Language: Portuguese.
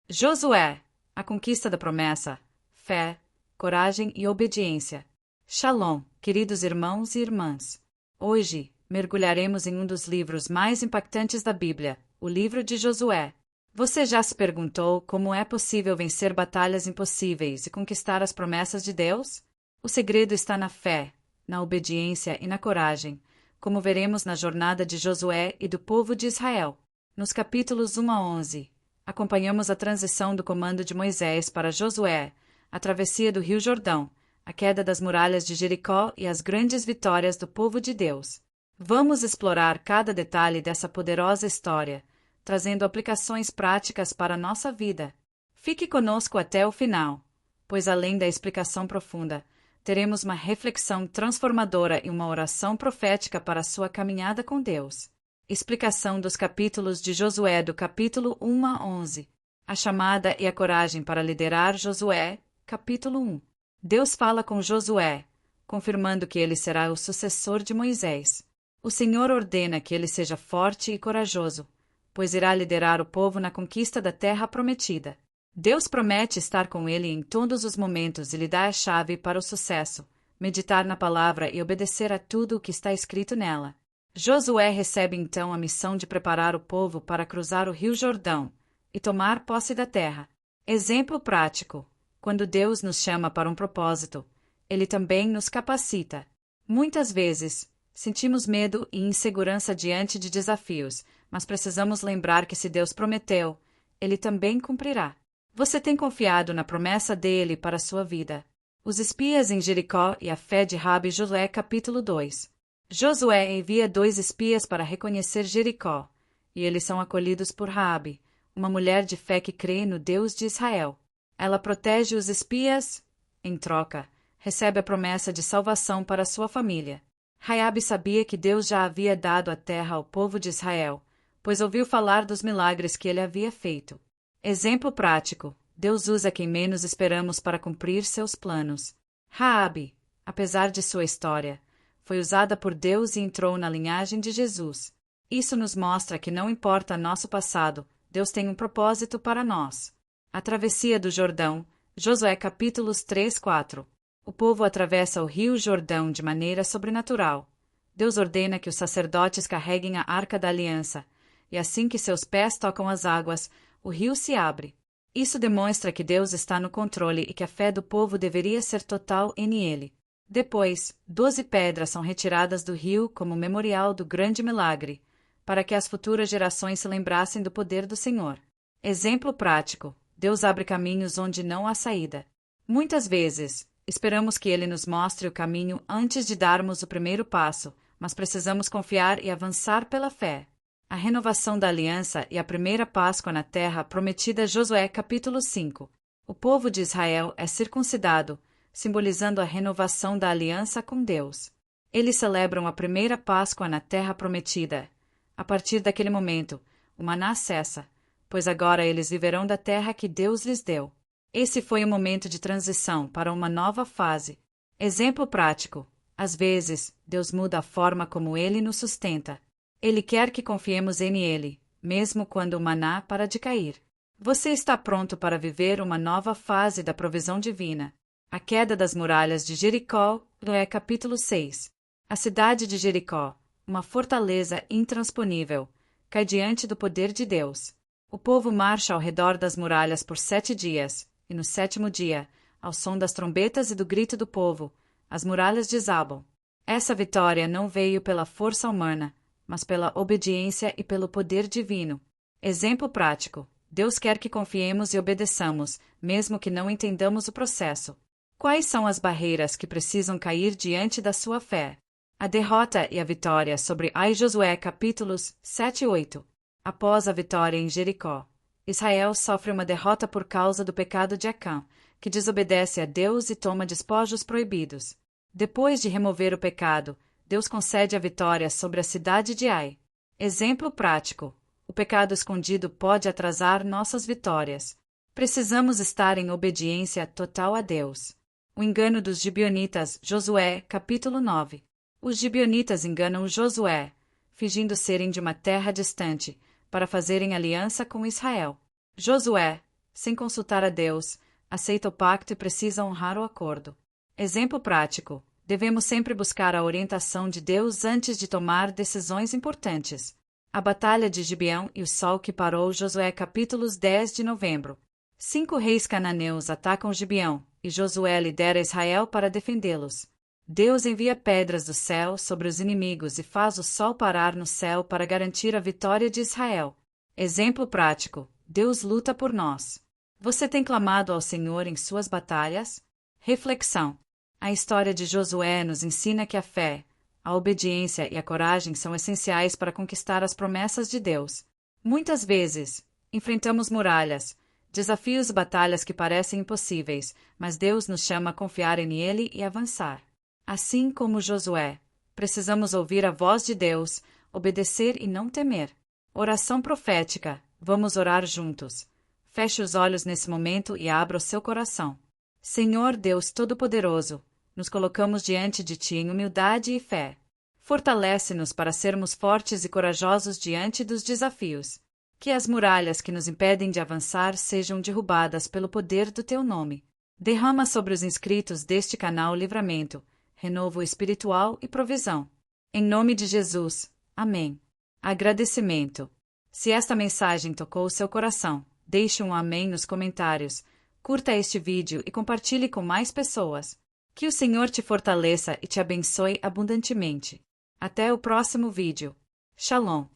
Josué, a conquista da promessa, fé, coragem e obediência. Shalom, queridos irmãos e irmãs. Hoje, mergulharemos em um dos livros mais impactantes da Bíblia, o livro de Josué. Você já se perguntou como é possível vencer batalhas impossíveis e conquistar as promessas de Deus? O segredo está na fé, na obediência e na coragem, como veremos na jornada de Josué e do povo de Israel. Nos capítulos 1 a 11, acompanhamos a transição do comando de Moisés para Josué, a travessia do Rio Jordão, a queda das muralhas de Jericó e as grandes vitórias do povo de Deus. Vamos explorar cada detalhe dessa poderosa história, trazendo aplicações práticas para a nossa vida. Fique conosco até o final, pois além da explicação profunda, teremos uma reflexão transformadora e uma oração profética para a sua caminhada com Deus. Explicação dos capítulos de Josué do capítulo 1 a 11. A chamada e a coragem para liderar Josué, capítulo 1. Deus fala com Josué, confirmando que ele será o sucessor de Moisés. O Senhor ordena que ele seja forte e corajoso, pois irá liderar o povo na conquista da terra prometida. Deus promete estar com ele em todos os momentos e lhe dá a chave para o sucesso, meditar na palavra e obedecer a tudo o que está escrito nela. Josué recebe então a missão de preparar o povo para cruzar o Rio Jordão e tomar posse da terra. Exemplo prático: quando Deus nos chama para um propósito, Ele também nos capacita. Muitas vezes, sentimos medo e insegurança diante de desafios, mas precisamos lembrar que se Deus prometeu, Ele também cumprirá. Você tem confiado na promessa dele para a sua vida? Os espias em Jericó e a fé de Rabi Josué capítulo 2. Josué envia 2 espias para reconhecer Jericó, e eles são acolhidos por Raabe, uma mulher de fé que crê no Deus de Israel. Ela protege os espias, em troca, recebe a promessa de salvação para sua família. Raabe sabia que Deus já havia dado a terra ao povo de Israel, pois ouviu falar dos milagres que ele havia feito. Exemplo prático: Deus usa quem menos esperamos para cumprir seus planos. Raabe, apesar de sua história, foi usada por Deus e entrou na linhagem de Jesus. Isso nos mostra que não importa nosso passado, Deus tem um propósito para nós. A travessia do Jordão, Josué capítulos 3 e 4. O povo atravessa o rio Jordão de maneira sobrenatural. Deus ordena que os sacerdotes carreguem a arca da aliança, e assim que seus pés tocam as águas, o rio se abre. Isso demonstra que Deus está no controle e que a fé do povo deveria ser total nele. Depois, 12 pedras são retiradas do rio como memorial do grande milagre, para que as futuras gerações se lembrassem do poder do Senhor. Exemplo prático: Deus abre caminhos onde não há saída. Muitas vezes, esperamos que Ele nos mostre o caminho antes de darmos o primeiro passo, mas precisamos confiar e avançar pela fé. A renovação da aliança e a primeira Páscoa na terra prometida. Josué capítulo 5. O povo de Israel é circuncidado, simbolizando a renovação da aliança com Deus. Eles celebram a primeira Páscoa na terra prometida. A partir daquele momento, o maná cessa, pois agora eles viverão da terra que Deus lhes deu. Esse foi o momento de transição para uma nova fase. Exemplo prático: às vezes, Deus muda a forma como Ele nos sustenta. Ele quer que confiemos nele, mesmo quando o maná para de cair. Você está pronto para viver uma nova fase da provisão divina? A queda das muralhas de Jericó, capítulo 6. A cidade de Jericó, uma fortaleza intransponível, cai diante do poder de Deus. O povo marcha ao redor das muralhas por 7 dias, e no 7º dia, ao som das trombetas e do grito do povo, as muralhas desabam. Essa vitória não veio pela força humana, mas pela obediência e pelo poder divino. Exemplo prático: Deus quer que confiemos e obedeçamos, mesmo que não entendamos o processo. Quais são as barreiras que precisam cair diante da sua fé? A derrota e a vitória sobre Josué capítulos 7 e 8. Após a vitória em Jericó, Israel sofre uma derrota por causa do pecado de Acã, que desobedece a Deus e toma despojos proibidos. Depois de remover o pecado, Deus concede a vitória sobre a cidade de Ai. Exemplo prático: o pecado escondido pode atrasar nossas vitórias. Precisamos estar em obediência total a Deus. O engano dos gibeonitas. Josué, capítulo 9. Os gibeonitas enganam Josué, fingindo serem de uma terra distante, para fazerem aliança com Israel. Josué, sem consultar a Deus, aceita o pacto e precisa honrar o acordo. Exemplo prático: devemos sempre buscar a orientação de Deus antes de tomar decisões importantes. A Batalha de Gibeão e o Sol que parou. Josué capítulos 10 de novembro. 5 reis cananeus atacam Gibeão, e Josué lidera Israel para defendê-los. Deus envia pedras do céu sobre os inimigos e faz o sol parar no céu para garantir a vitória de Israel. Exemplo prático: Deus luta por nós. Você tem clamado ao Senhor em suas batalhas? Reflexão: a história de Josué nos ensina que a fé, a obediência e a coragem são essenciais para conquistar as promessas de Deus. Muitas vezes, enfrentamos muralhas, desafios e batalhas que parecem impossíveis, mas Deus nos chama a confiar nele e avançar. Assim como Josué, precisamos ouvir a voz de Deus, obedecer e não temer. Oração profética: vamos orar juntos. Feche os olhos nesse momento e abra o seu coração. Senhor Deus Todo-Poderoso, nos colocamos diante de Ti em humildade e fé. Fortalece-nos para sermos fortes e corajosos diante dos desafios. Que as muralhas que nos impedem de avançar sejam derrubadas pelo poder do Teu nome. Derrama sobre os inscritos deste canal livramento, renovo espiritual e provisão. Em nome de Jesus. Amém. Agradecimento. Se esta mensagem tocou o seu coração, deixe um amém nos comentários, curta este vídeo e compartilhe com mais pessoas. Que o Senhor te fortaleça e te abençoe abundantemente. Até o próximo vídeo. Shalom.